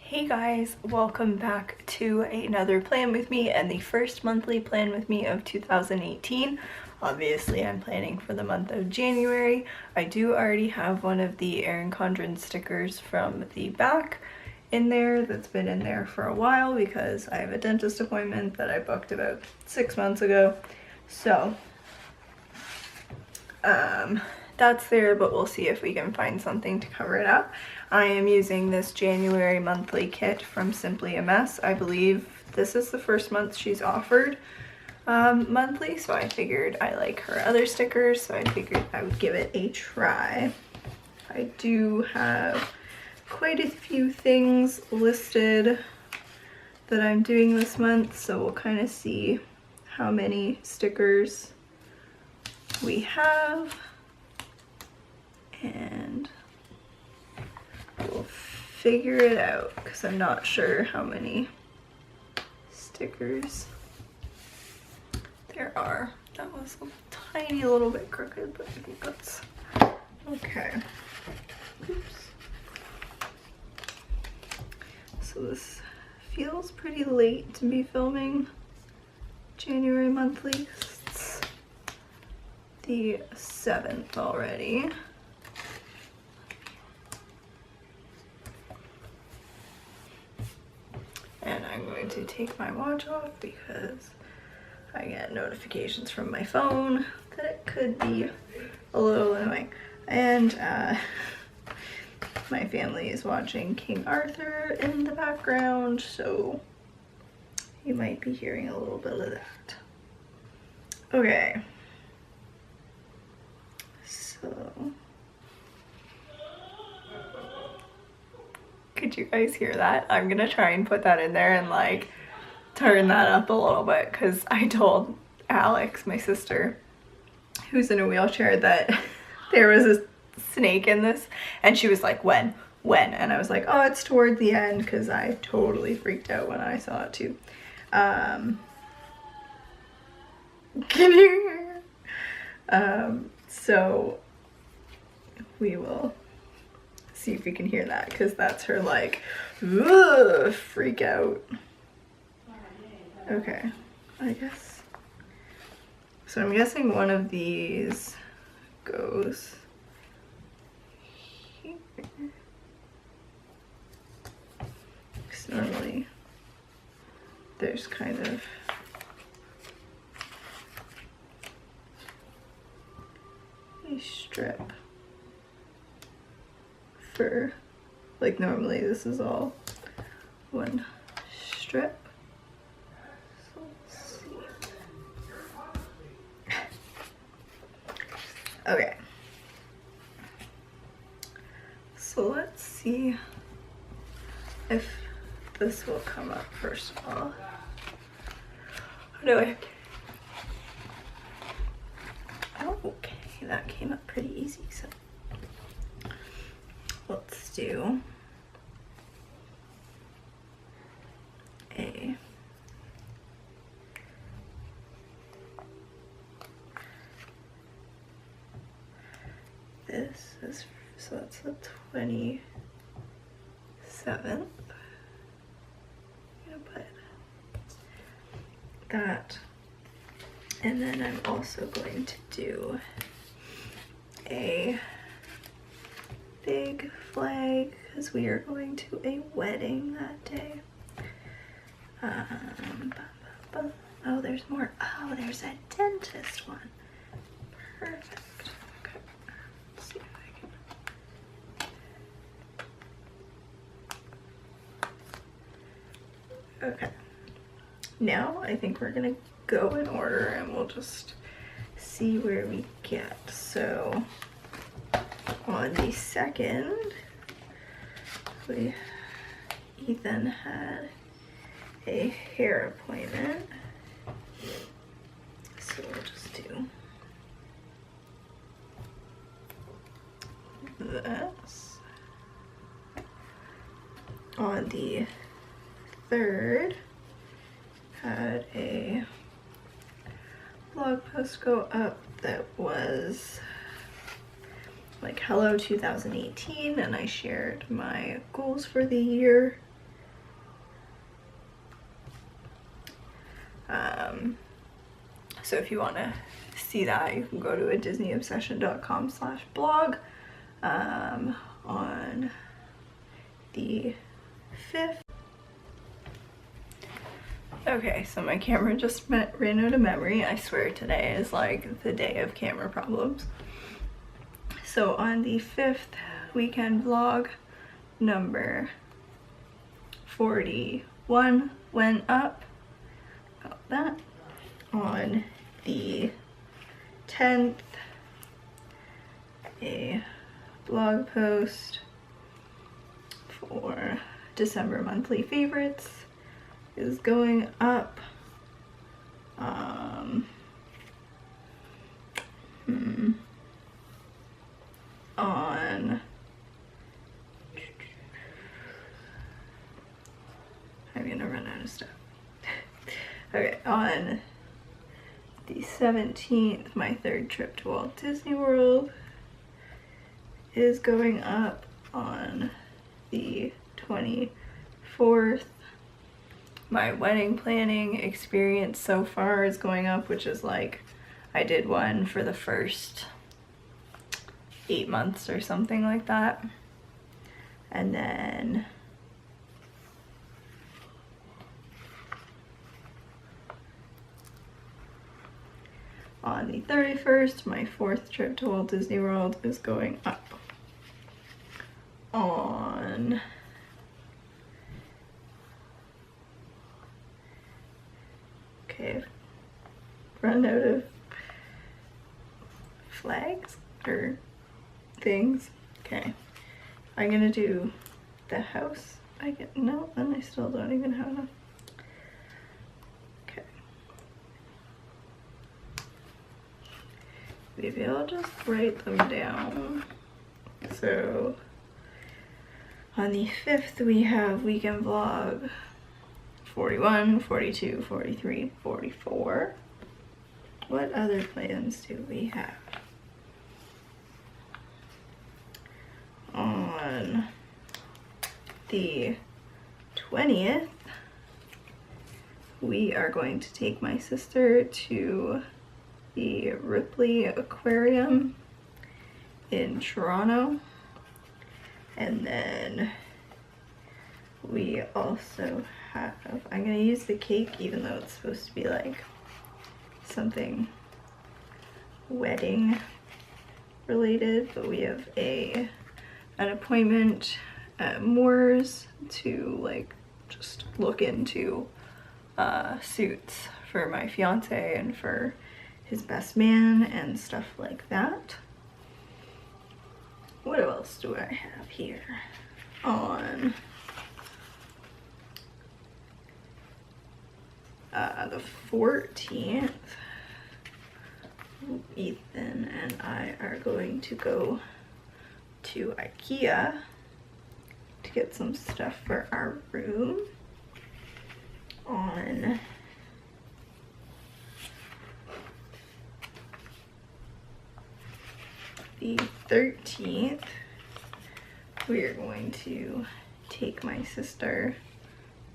Hey guys, welcome back to another plan with me and the first monthly plan with me of 2018. Obviously I'm planning for the month of January. I do already have one of the Erin Condren stickers from the back in there that's been in there for a while because I have a dentist appointment that I booked about 6 months ago. So that's there, but we'll see if we can find something to cover it up. I am using this January monthly kit from Simply a Mess. I believe this is the first month she's offered monthly, so I figured I like her other stickers, so I figured I would give it a try. I do have quite a few things listed that I'm doing this month, so we'll kind of see how many stickers we have, and we'll figure it out because I'm not sure how many stickers there are. That was a tiny little bit crooked, but I think that's okay. Oops. So this feels pretty late to be filming January monthly. It's the 7th already. And I'm going to take my watch off because I get notifications from my phone that it could be a little annoying. And my family is watching King Arthur in the background, so you might be hearing a little bit of that. Okay. So could you guys hear that? I'm gonna try and put that in there and like turn that up a little bit because I told Alex, my sister, who's in a wheelchair, that there was a snake in this, and she was like, when? And I was like, oh, it's toward the end, because I totally freaked out when I saw it too. Can you hear? So we will see if we can hear that, because that's her like freak out. Okay, I guess so. I'm guessing one of these goes here, because normally there's kind of a strip for, like, normally this is all one strip. So let's see. Okay. So let's see if this will come up first of all. Anyway. Oh, okay, that came up pretty easy, so let's do a this is, so that's the 27th. I'm gonna put that, and then I'm also going to do a big flag because we are going to a wedding that day. Oh, there's more. Oh, there's a dentist one. Perfect. Okay. Let's see if I can. Okay. Now I think we're gonna go in order and we'll just see where we get. So on the 2nd, Ethan had a hair appointment, so we'll just do this. On the 3rd, had a blog post go up that was like hello 2018, and I shared my goals for the year So if you want to see that, you can go to a disneyobsession.com/blog on the 5th. Okay, so my camera just ran out of memory. I swear today is like the day of camera problems. So on the 5th weekend vlog, number 41 went up. Got that. On the 10th, a blog post for December monthly favorites is going up. On I'm gonna run out of stuff. Okay, on the 17th, my 3rd trip to Walt Disney World is going up. On the 24th, my wedding planning experience so far is going up, which is like, I did one for the first 8 months or something like that. And then on the 31st, my 4th trip to Walt Disney World is going up. On okay, run out of flags or things. Okay, I'm gonna do the house. No, then I still don't even have enough. Okay, maybe I'll just write them down. So on the 5th, we have weekend vlog 41, 42, 43, 44. What other plans do we have? On the 20th, we are going to take my sister to the Ripley Aquarium in Toronto. And then we also have, I'm gonna use the cake even though it's supposed to be like something wedding related, but we have an appointment at Moore's to like just look into suits for my fiance and for his best man and stuff like that. What else do I have here? On the 14th, Ethan and I are going to go to IKEA to get some stuff for our room. On the 13th, we are going to take my sister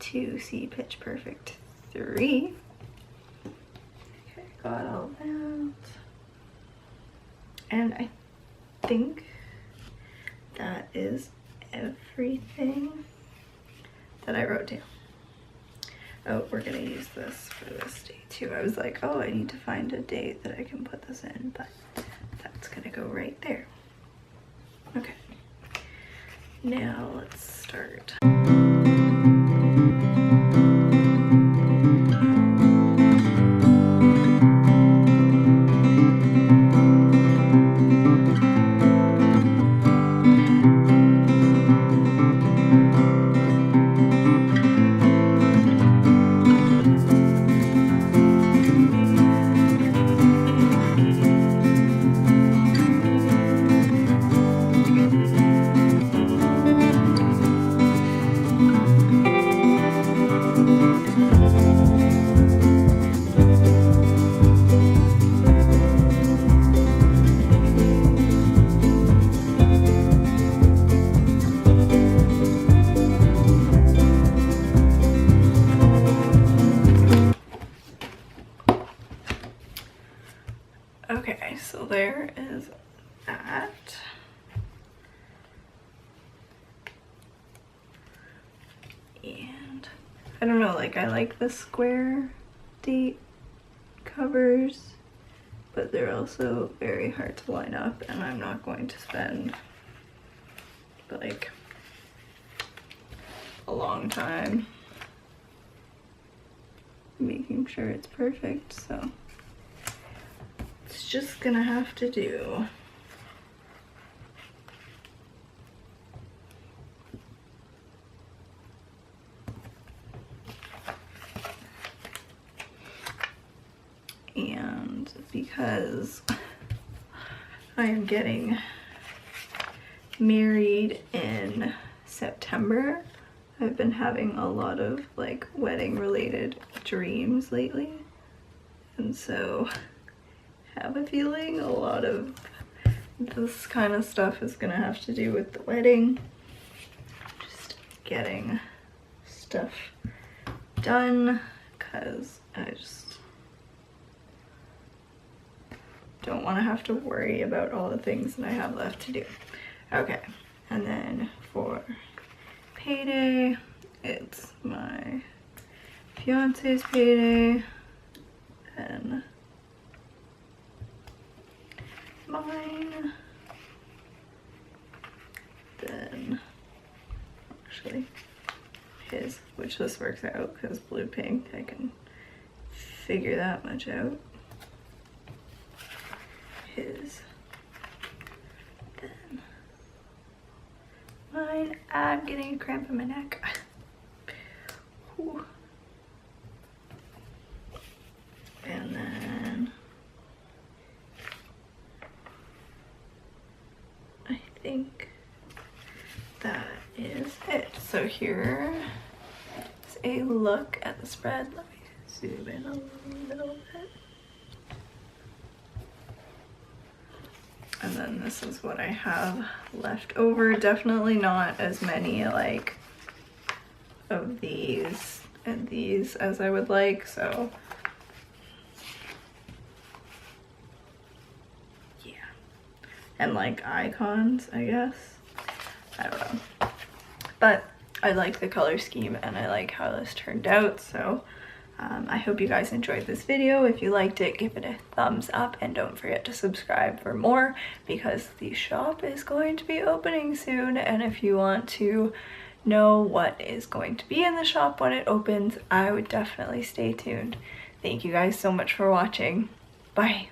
to see Pitch Perfect 3. Okay, got all that. And I think that is everything that I wrote down. Oh, we're gonna use this for this day too. I was like, oh, I need to find a date that I can put this in, but that's gonna go right there. Okay, now let's start. I don't know, like I like the square date covers, but they're also very hard to line up, and I'm not going to spend like a long time making sure it's perfect, so it's just gonna have to do. And because I am getting married in September, I've been having a lot of like wedding related dreams lately, and so I have a feeling a lot of this kind of stuff is gonna have to do with the wedding. Just getting stuff done because I just don't want to have to worry about all the things that I have left to do. Okay, and then for payday, it's my fiance's payday, and mine, then actually his, which this works out because blue pink, I can figure that much out. His, then mine. I'm getting a cramp in my neck. Whew. And then I think that is it. So here is a look at the spread. Let me zoom in a little bit. And then this is what I have left over. Definitely not as many like of these and these as I would like, so yeah. And like icons, I guess. I don't know. But I like the color scheme and I like how this turned out, so I hope you guys enjoyed this video. If you liked it, give it a thumbs up and don't forget to subscribe for more because the shop is going to be opening soon, and if you want to know what is going to be in the shop when it opens, I would definitely stay tuned. Thank you guys so much for watching. Bye.